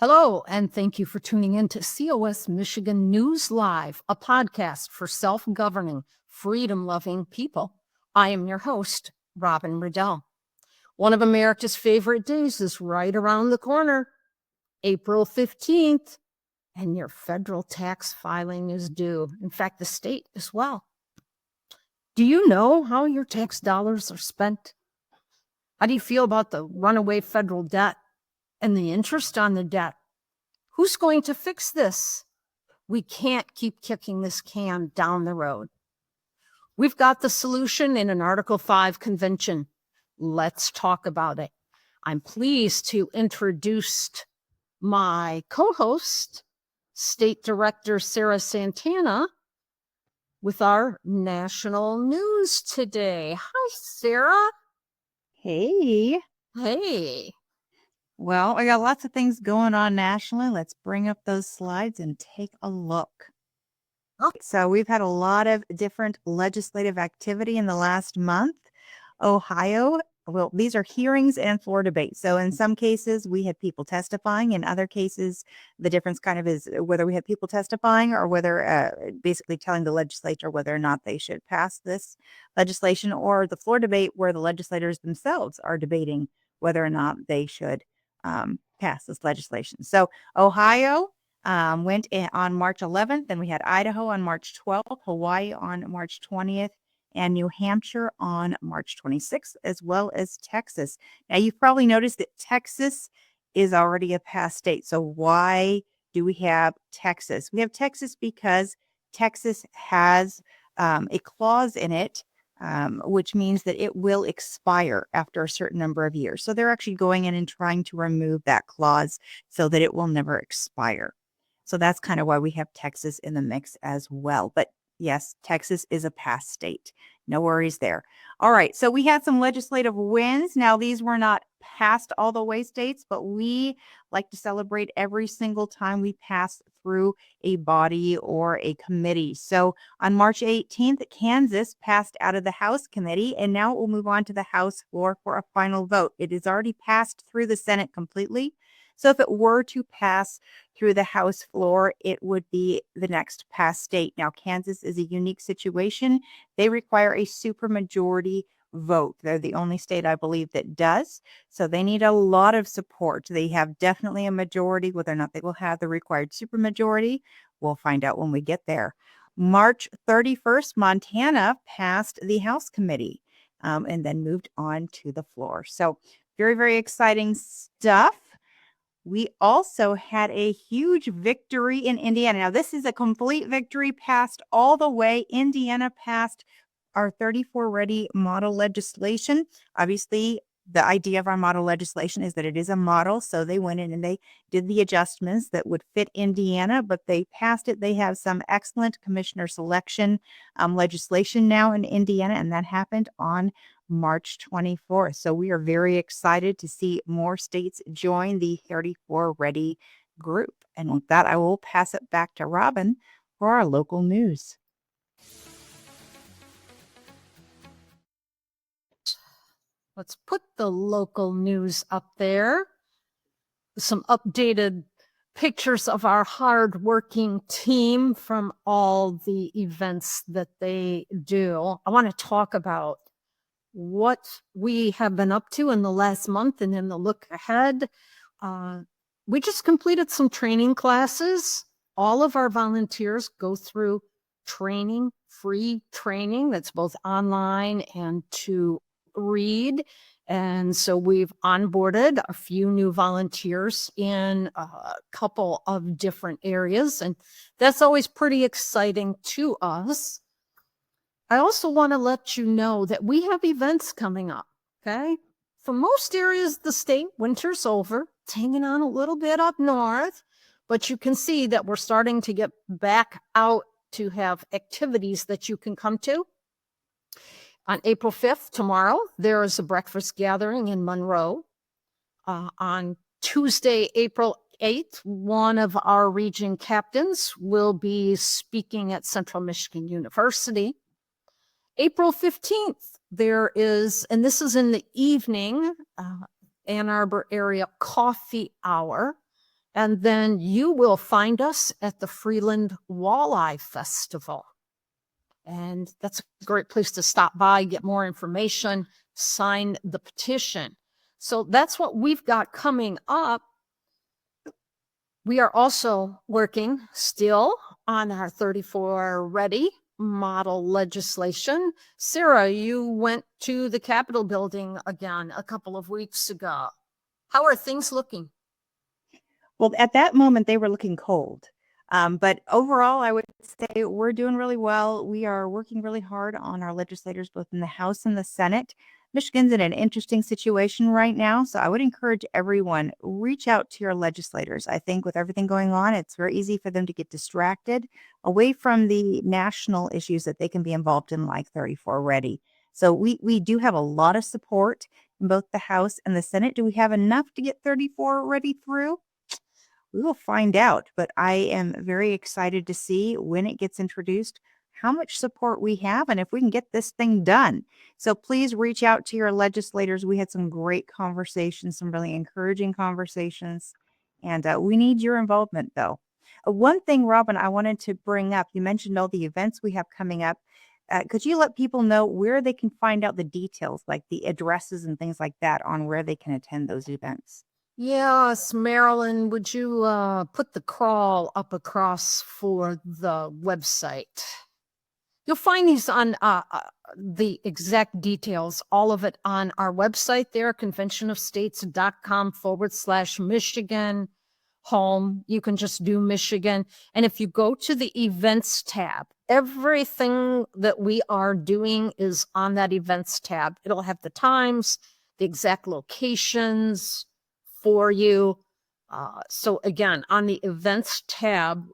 Hello, and thank you for tuning in to COS Michigan News Live, a podcast for self-governing, freedom-loving people. I am your host, Robin Riddell. One of America's favorite days is right around the corner, April 15th, and your federal tax filing is due. In fact, the state as well. Do you know how your tax dollars are spent? How do you feel about the runaway federal debt and the interest on the debt? Who's going to fix this? We can't keep kicking this can down the road. We've got the solution in an Article 5 convention. Let's talk about it. I'm pleased to introduce my co-host, State Director Sarah Santana, with our national news today. Hi, Sarah. Hey. Hey. Well, we got lots of things going on nationally. Let's bring up those slides and take a look. Okay, so we've had a lot of different legislative activity in the last month. Ohio, well, these are hearings and floor debates. So in some cases, we had people testifying. In other cases, the difference kind of is whether we had people testifying or whether basically telling the legislature whether or not they should pass this legislation, or the floor debate where the legislators themselves are debating whether or not they should pass this legislation. So Ohio went on March 11th, then we had Idaho on March 12th, Hawaii on March 20th, and New Hampshire on March 26th, as well as Texas. Now, you've probably noticed that Texas is already a passed state. So why do we have Texas? We have Texas because Texas has a clause in it which means that it will expire after a certain number of years. So they're actually going in and trying to remove that clause so that it will never expire. So that's kind of why we have Texas in the mix as well. But yes, Texas is a passed state. No worries there. All right. So we had some legislative wins. Now, these were not passed all the way states, but we like to celebrate every single time we pass through a body or a committee. So on March 18th, Kansas passed out of the House committee, and now it will move on to the House floor for a final vote. It is already passed through the Senate completely. So if it were to pass through the House floor, it would be the next passed state. Now, Kansas is a unique situation. They require a supermajority vote. They're the only state, I believe, that does. So they need a lot of support. They have definitely a majority. Whether or not they will have the required supermajority, we'll find out when we get there. March 31st, Montana passed the House committee and then moved on to the floor. So very, very exciting stuff. We also had a huge victory in Indiana. Now, this is a complete victory, passed all the way. Indiana passed our 34 ready model legislation. Obviously, the idea of our model legislation is that it is a model. So they went in and they did the adjustments that would fit Indiana, but they passed it. They have some excellent commissioner selection legislation now in Indiana, and that happened on March 24th. So we are very excited to see more states join the 34 ready group. And with that, I will pass it back to Robin for our local news. Let's put the local news up there. Some updated pictures of our hardworking team from all the events that they do. I want to talk about what we have been up to in the last month and in the look ahead. We just completed some training classes. All of our volunteers go through training, free training that's both online and to read. And so we've onboarded a few new volunteers in a couple of different areas, and that's always pretty exciting to us. I also want to let you know that we have events coming up, okay? For most areas of the state, winter's over. It's hanging on a little bit up north, but you can see that we're starting to get back out to have activities that you can come to. On April 5th, tomorrow, there is a breakfast gathering in Monroe. On Tuesday, April 8th, one of our region captains will be speaking at Central Michigan University. April 15th, there is, and this is in the evening, Ann Arbor area coffee hour. And then you will find us at the Freeland Walleye Festival. And that's a great place to stop by, get more information, sign the petition. So that's what we've got coming up. We are also working still on our 34 ready model legislation. Sarah, you went to the Capitol building again a couple of weeks ago. How are things looking? Well, at that moment, they were looking cold. But overall, I would say we're doing really well. We are working really hard on our legislators, both in the House and the Senate. Michigan's in an interesting situation right now. So I would encourage everyone, reach out to your legislators. I think with everything going on, it's very easy for them to get distracted away from the national issues that they can be involved in, like 34 Ready. So we do have a lot of support in both the House and the Senate. Do we have enough to get 34 Ready through? We will find out, but I am very excited to see when it gets introduced, how much support we have, and if we can get this thing done. So please reach out to your legislators. We had some great conversations, some really encouraging conversations, and we need your involvement, though. One thing, Robin, I wanted to bring up, you mentioned all the events we have coming up. Could you let people know where they can find out the details, like the addresses and things like that, on where they can attend those events? Yes, Marilyn, would you put the crawl up across for the website? You'll find these on the exact details, all of it on our website there, conventionofstates.com/Michigan home. You can just do Michigan. And if you go to the events tab, everything that we are doing is on that events tab. It'll have the times, the exact locations for you. So again, on the events tab,